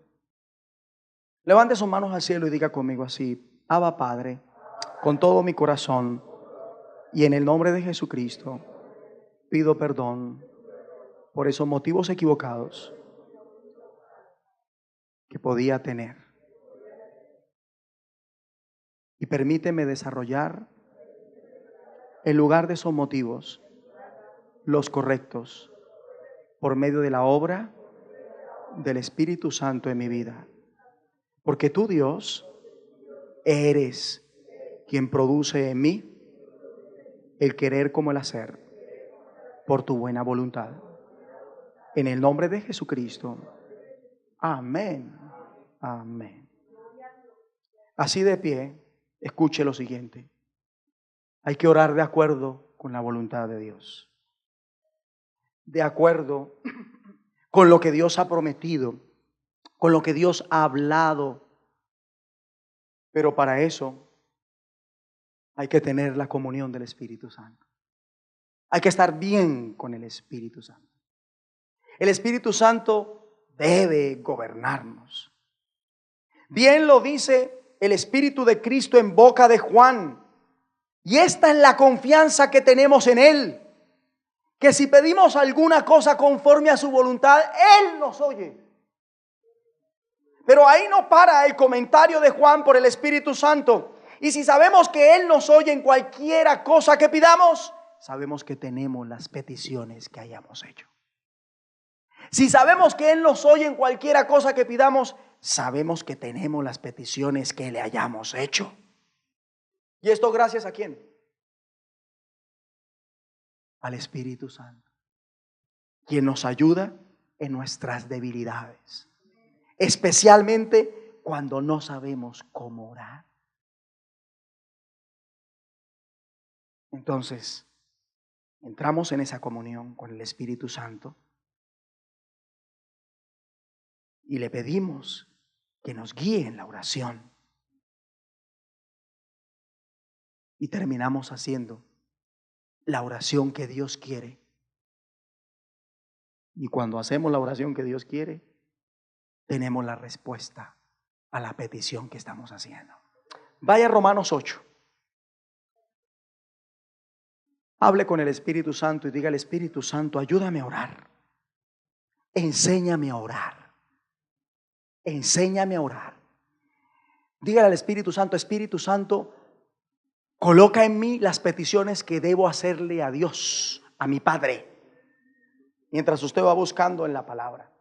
Levante sus manos al cielo y diga conmigo así: Abba Padre, con todo mi corazón y en el nombre de Jesucristo, pido perdón por esos motivos equivocados que podía tener. Y permíteme desarrollar, en lugar de esos motivos, los correctos, por medio de la obra del Espíritu Santo en mi vida. Porque tú, Dios, eres quien produce en mí el querer como el hacer, por tu buena voluntad. En el nombre de Jesucristo. Amén. Amén. Así de pie, escuche lo siguiente. Hay que orar de acuerdo con la voluntad de Dios. De acuerdo con lo que Dios ha prometido, con lo que Dios ha hablado. Pero para eso hay que tener la comunión del Espíritu Santo. Hay que estar bien con el Espíritu Santo. El Espíritu Santo debe gobernarnos. Bien lo dice el Espíritu de Cristo en boca de Juan. Y esta es la confianza que tenemos en Él. Que si pedimos alguna cosa conforme a su voluntad, Él nos oye. Pero ahí no para el comentario de Juan por el Espíritu Santo. Y si sabemos que Él nos oye en cualquiera cosa que pidamos, sabemos que tenemos las peticiones que hayamos hecho. Si sabemos que Él nos oye en cualquiera cosa que pidamos, sabemos que tenemos las peticiones que le hayamos hecho. ¿Y esto gracias a quién? Al Espíritu Santo, quien nos ayuda en nuestras debilidades, especialmente cuando no sabemos cómo orar. Entonces, entramos en esa comunión con el Espíritu Santo y le pedimos que nos guíe en la oración. Y terminamos haciendo la oración que Dios quiere. Y cuando hacemos la oración que Dios quiere, tenemos la respuesta a la petición que estamos haciendo. Vaya a Romanos 8. Hable con el Espíritu Santo y diga al Espíritu Santo, ayúdame a orar. Enséñame a orar. Enséñame a orar. Dígale al Espíritu Santo, coloca en mí las peticiones que debo hacerle a Dios, a mi Padre. Mientras usted va buscando en la palabra.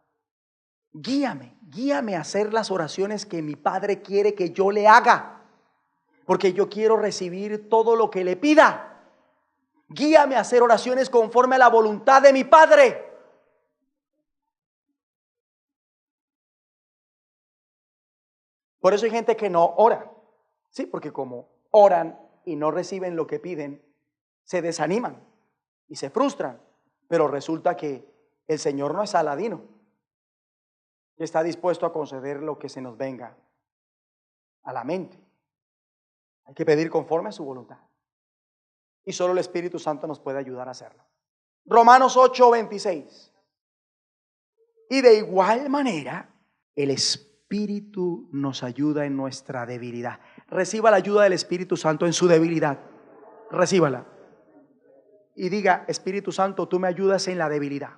Guíame a hacer las oraciones que mi Padre quiere que yo le haga. Porque yo quiero recibir todo lo que le pida. Guíame a hacer oraciones conforme a la voluntad de mi Padre. Por eso hay gente que no ora. Sí, porque como oran y no reciben lo que piden, se desaniman y se frustran. Pero resulta que el Señor no es Aladino, que está dispuesto a conceder lo que se nos venga a la mente. Hay que pedir conforme a su voluntad. Y solo el Espíritu Santo nos puede ayudar a hacerlo. Romanos 8:26. Y de igual manera, el Espíritu nos ayuda en nuestra debilidad. Reciba la ayuda del Espíritu Santo en su debilidad. Recíbala. Y diga, Espíritu Santo, tú me ayudas en la debilidad.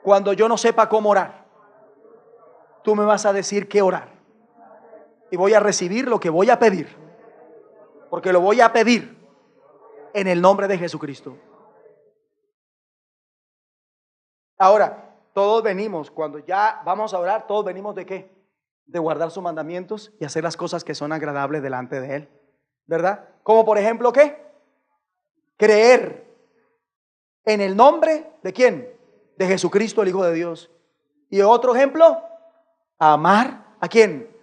Cuando yo no sepa cómo orar, tú me vas a decir qué orar. Y voy a recibir lo que voy a pedir. Porque lo voy a pedir en el nombre de Jesucristo. Ahora, todos venimos, cuando ya vamos a orar, todos venimos ¿de qué? De guardar sus mandamientos y hacer las cosas que son agradables delante de Él. ¿Verdad? Como por ejemplo, ¿qué? Creer en el nombre ¿de quién? De Jesucristo, el Hijo de Dios. Y otro ejemplo, amar ¿a quién?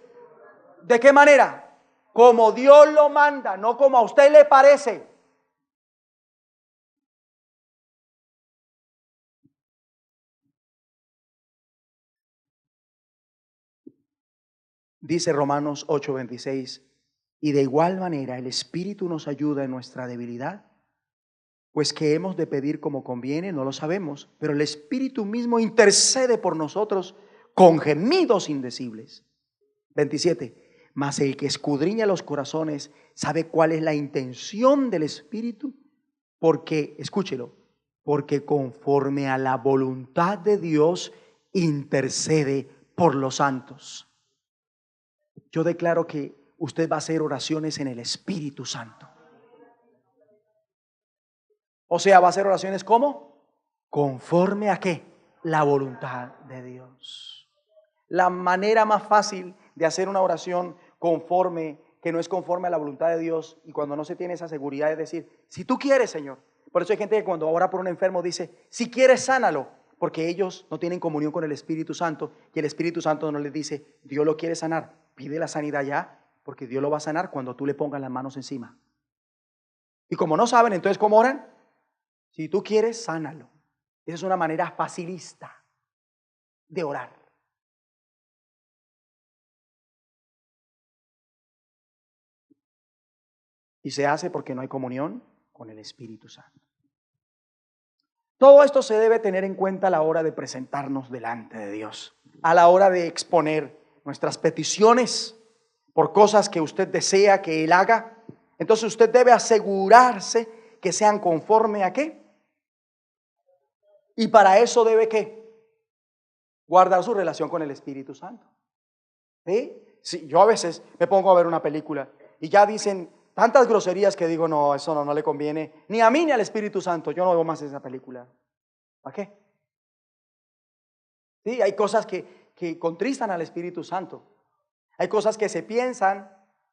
¿De qué manera? Como Dios lo manda, no como a usted le parece. Dice Romanos 8:26, y de igual manera el Espíritu nos ayuda en nuestra debilidad, pues que hemos de pedir como conviene, no lo sabemos, pero el Espíritu mismo intercede por nosotros con gemidos indecibles. 27. Mas el que escudriña los corazones sabe cuál es la intención del Espíritu, porque, escúchelo, porque conforme a la voluntad de Dios intercede por los santos. Yo declaro que usted va a hacer oraciones en el Espíritu Santo. O sea, va a hacer oraciones ¿cómo? Conforme a ¿qué? La voluntad de Dios. La manera más fácil de hacer una oración conforme, que no es conforme a la voluntad de Dios, y cuando no se tiene esa seguridad es decir, si tú quieres, Señor. Por eso hay gente que cuando ora por un enfermo dice, si quieres, sánalo, porque ellos no tienen comunión con el Espíritu Santo, y el Espíritu Santo no les dice, Dios lo quiere sanar, pide la sanidad ya, porque Dios lo va a sanar cuando tú le pongas las manos encima. Y como no saben, entonces ¿cómo oran? Si tú quieres, sánalo. Esa es una manera facilista de orar. Y se hace porque no hay comunión con el Espíritu Santo. Todo esto se debe tener en cuenta a la hora de presentarnos delante de Dios, a la hora de exponer nuestras peticiones por cosas que usted desea que Él haga. Entonces usted debe asegurarse que sean conforme a ¿qué? Y para eso debe ¿qué? Guardar su relación con el Espíritu Santo. ¿Sí? Sí, yo a veces me pongo a ver una película y ya dicen tantas groserías que digo, no, eso no le conviene ni a mí ni al Espíritu Santo. Yo no veo más esa película. ¿Para qué? Sí, hay cosas que contristan al Espíritu Santo. Hay cosas que se piensan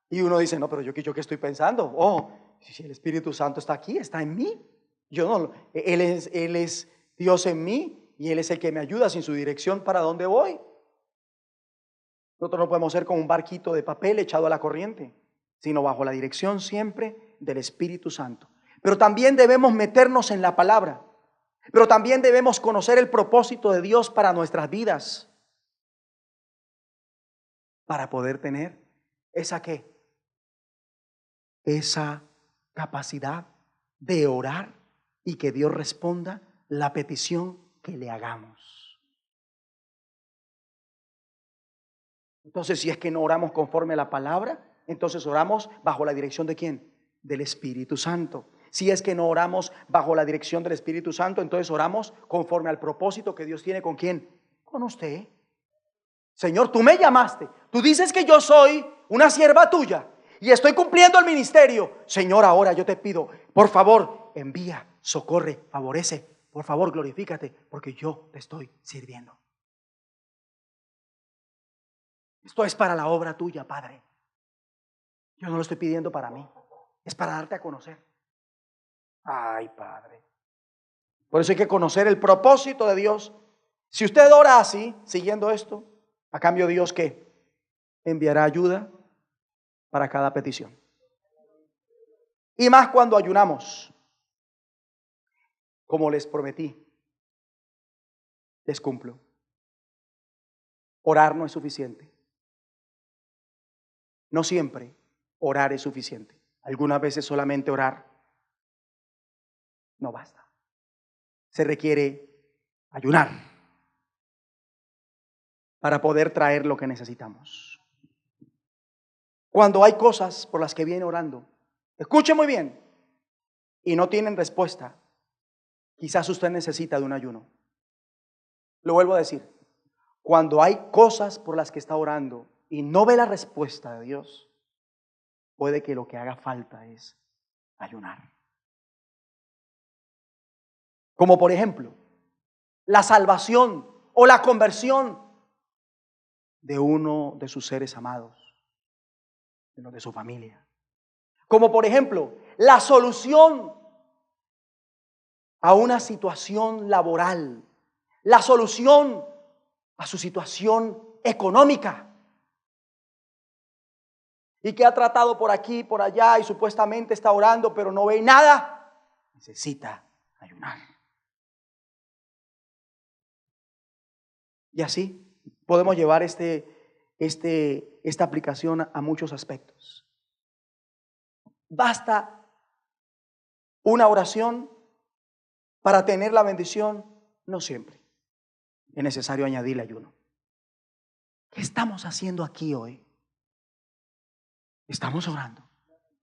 y uno dice, no, pero yo qué estoy pensando. Oh, si el Espíritu Santo está aquí, está en mí. Yo no, Él es Dios en mí y Él es el que me ayuda sin su dirección para dónde voy. Nosotros no podemos ser como un barquito de papel echado a la corriente, sino bajo la dirección siempre del Espíritu Santo. Pero también debemos meternos en la palabra. Pero también debemos conocer el propósito de Dios para nuestras vidas. Para poder tener esa ¿qué? Esa capacidad de orar y que Dios responda la petición que le hagamos. Entonces, si es que no oramos conforme a la palabra, entonces oramos bajo la dirección ¿de quién? Del Espíritu Santo. Si es que no oramos bajo la dirección del Espíritu Santo, entonces oramos conforme al propósito que Dios tiene ¿con quién? Con usted. Señor, tú me llamaste. Tú dices que yo soy una sierva tuya y estoy cumpliendo el ministerio. Señor, ahora yo te pido, por favor, envía, socorre, favorece. Por favor, glorifícate, porque yo te estoy sirviendo. Esto es para la obra tuya, Padre. Yo no lo estoy pidiendo para mí. Es para darte a conocer. Ay, Padre. Por eso hay que conocer el propósito de Dios. Si usted ora así, siguiendo esto, a cambio Dios, ¿qué? Enviará ayuda para cada petición. Y más cuando ayunamos. Como les prometí, les cumplo. Orar no es suficiente. No siempre orar es suficiente. Algunas veces solamente orar no basta. Se requiere ayunar para poder traer lo que necesitamos. Cuando hay cosas por las que viene orando, escuche muy bien, y no tienen respuesta, quizás usted necesita de un ayuno. Lo vuelvo a decir, cuando hay cosas por las que está orando y no ve la respuesta de Dios, puede que lo que haga falta es ayunar. Como por ejemplo, la salvación o la conversión de uno de sus seres amados, de los de su familia. Como por ejemplo, la solución a una situación laboral, la solución a su situación económica. Y que ha tratado por aquí, por allá y supuestamente está orando, pero no ve nada, necesita ayunar. Y así podemos llevar esta aplicación a muchos aspectos. Basta una oración para tener la bendición, no siempre. Es necesario añadirle ayuno. ¿Qué estamos haciendo aquí hoy? Estamos orando,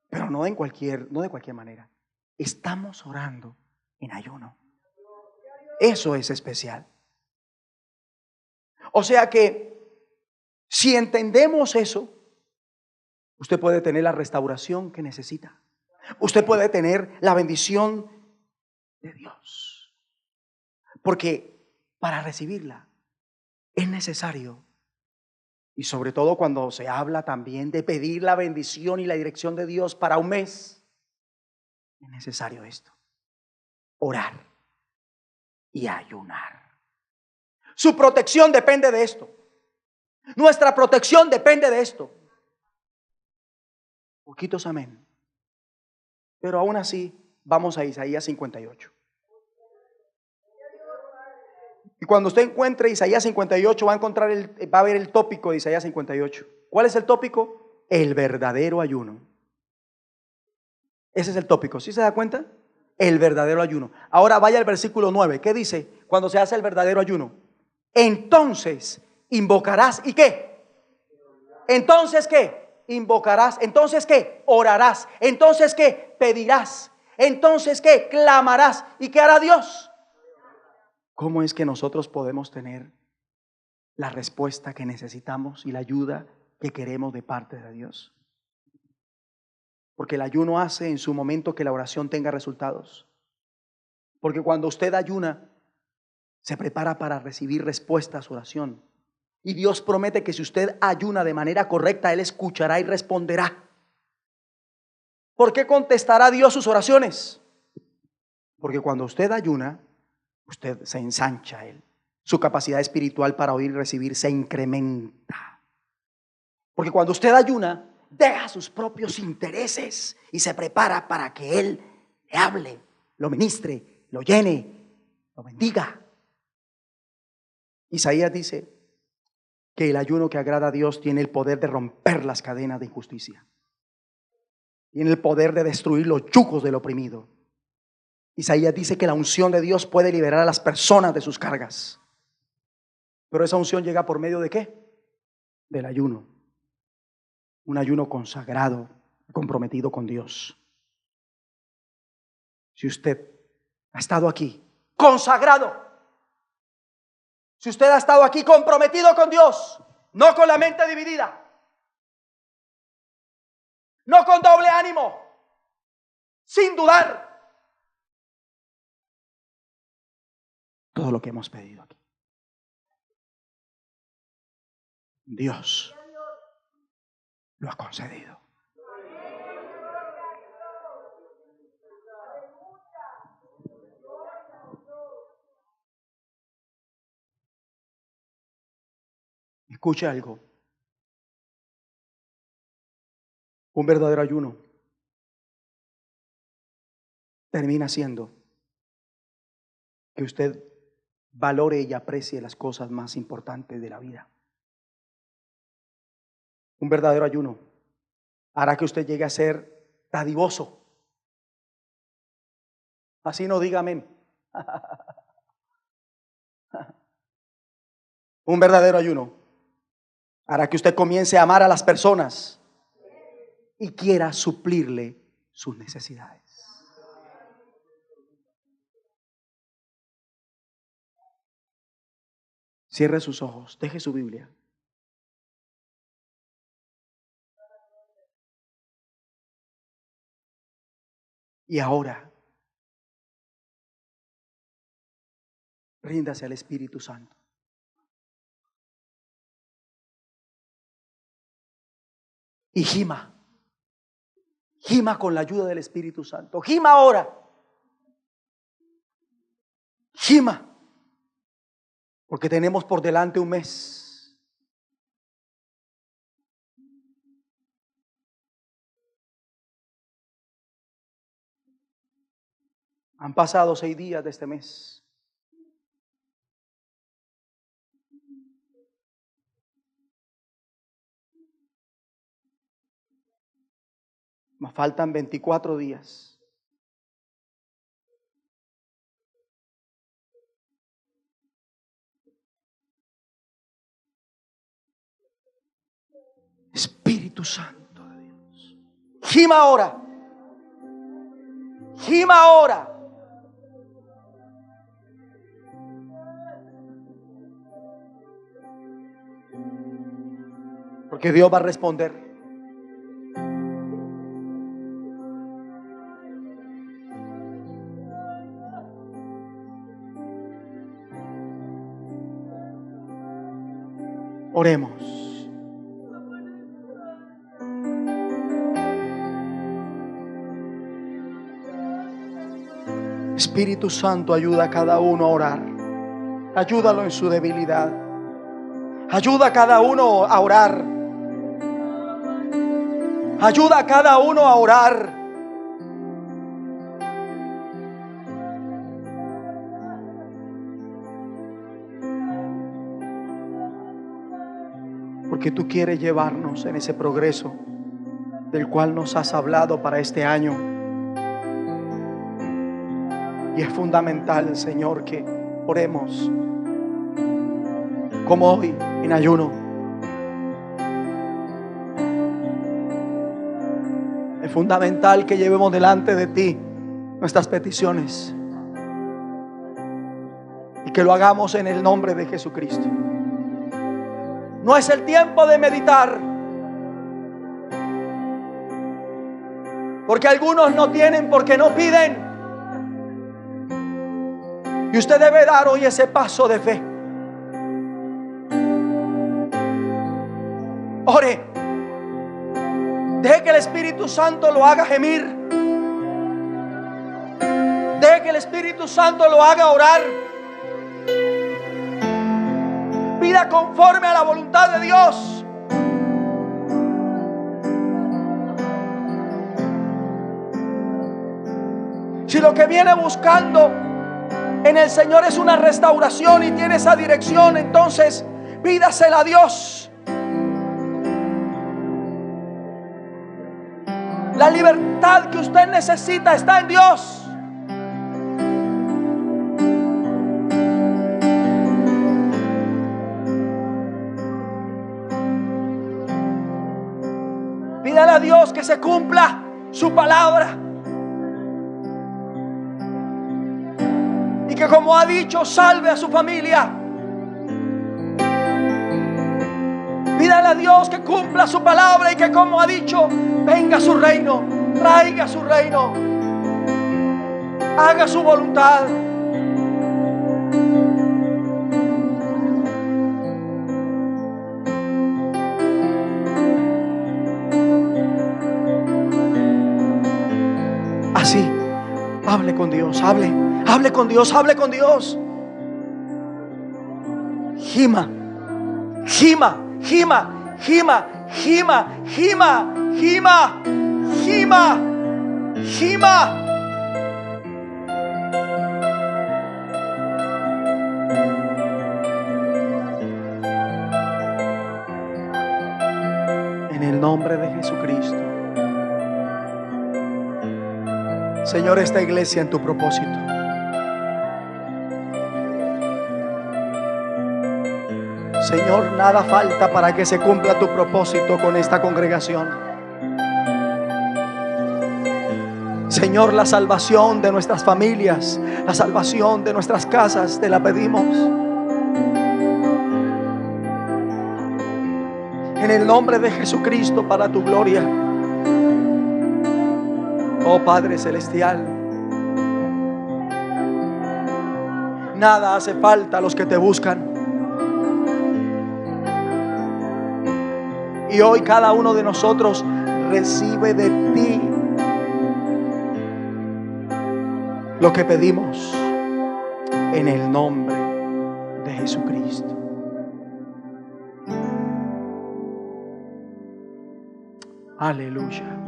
pero no de cualquier manera. Estamos orando en ayuno. Eso es especial. O sea que si entendemos eso, usted puede tener la restauración que necesita. Usted puede tener la bendición de Dios. Porque para recibirla es necesario, y sobre todo cuando se habla también de pedir la bendición y la dirección de Dios para un mes, es necesario esto: orar y ayunar. Su protección depende de esto. Nuestra protección depende de esto. Poquitos amén. Pero aún así, vamos a Isaías 58. Y cuando usted encuentre Isaías 58, va a ver el tópico de Isaías 58. ¿Cuál es el tópico? El verdadero ayuno. Ese es el tópico. ¿Sí se da cuenta? El verdadero ayuno. Ahora vaya al versículo 9. ¿Qué dice cuando se hace el verdadero ayuno? Entonces invocarás. ¿Y qué? Entonces ¿qué? Invocarás. Entonces ¿qué? Orarás. Entonces ¿qué? Pedirás. Entonces ¿qué? Clamarás. ¿Y qué hará Dios? ¿Cómo es que nosotros podemos tener la respuesta que necesitamos y la ayuda que queremos de parte de Dios? Porque el ayuno hace en su momento que la oración tenga resultados. Porque cuando usted ayuna, se prepara para recibir respuesta a su oración. Y Dios promete que si usted ayuna de manera correcta, Él escuchará y responderá. ¿Por qué contestará Dios sus oraciones? Porque cuando usted ayuna, usted se ensancha a Él. Su capacidad espiritual para oír y recibir se incrementa. Porque cuando usted ayuna, deja sus propios intereses y se prepara para que Él le hable, lo ministre, lo llene, lo bendiga. Isaías dice que el ayuno que agrada a Dios tiene el poder de romper las cadenas de injusticia. Tiene el poder de destruir los yugos del oprimido. Isaías dice que la unción de Dios puede liberar a las personas de sus cargas. Pero esa unción llega por medio ¿de qué? Del ayuno. Un ayuno consagrado, comprometido con Dios. Si usted ha estado aquí consagrado, si usted ha estado aquí comprometido con Dios, no con la mente dividida, no con doble ánimo, sin dudar, todo lo que hemos pedido aquí, Dios lo ha concedido. Escuche algo. Un verdadero ayuno termina siendo que usted valore y aprecie las cosas más importantes de la vida. Un verdadero ayuno hará que usted llegue a ser dadivoso. Así no diga amén. Un verdadero ayuno hará que usted comience a amar a las personas y quiera suplirle sus necesidades. Cierre sus ojos, deje su Biblia. Y ahora, ríndase al Espíritu Santo. Y gima con la ayuda del Espíritu Santo. Gima ahora. Gima. Porque tenemos por delante un mes. Han pasado 6 días de este mes. Nos faltan 24 días. Espíritu Santo de Dios. Gima ahora. Gima ahora. Porque Dios va a responder. Oremos. Espíritu Santo, ayuda a cada uno a orar. Ayúdalo en su debilidad. Ayuda a cada uno a orar. Ayuda a cada uno a orar. Porque tú quieres llevarnos en ese progreso del cual nos has hablado para este año. Y es fundamental, Señor, que oremos como hoy en ayuno. Es fundamental que llevemos delante de ti nuestras peticiones y que lo hagamos en el nombre de Jesucristo. No es el tiempo de meditar, porque algunos no tienen porque no piden. Y usted debe dar hoy ese paso de fe. Ore. Deje que el Espíritu Santo lo haga gemir. Deje que el Espíritu Santo lo haga orar. Pida conforme a la voluntad de Dios. Si lo que viene buscando en el Señor es una restauración y tiene esa dirección, entonces pídasela a Dios. La libertad que usted necesita está en Dios. Pídale a Dios que se cumpla su palabra. Y que, como ha dicho, salve a su familia. Pídale a Dios que cumpla su palabra y que, como ha dicho, venga su reino, traiga su reino, haga su voluntad. Así, hable con Dios, hable con Dios, hable con Dios. Gima, gima, gima, gima, gima, gima, gima, gima, gima. En el nombre de Jesucristo. Señor, esta iglesia en tu propósito. Señor, nada falta para que se cumpla tu propósito con esta congregación. Señor, la salvación de nuestras familias, la salvación de nuestras casas, te la pedimos. En el nombre de Jesucristo, para tu gloria. Oh Padre Celestial, nada hace falta a los que te buscan. Y hoy cada uno de nosotros recibe de ti lo que pedimos en el nombre de Jesucristo. Aleluya.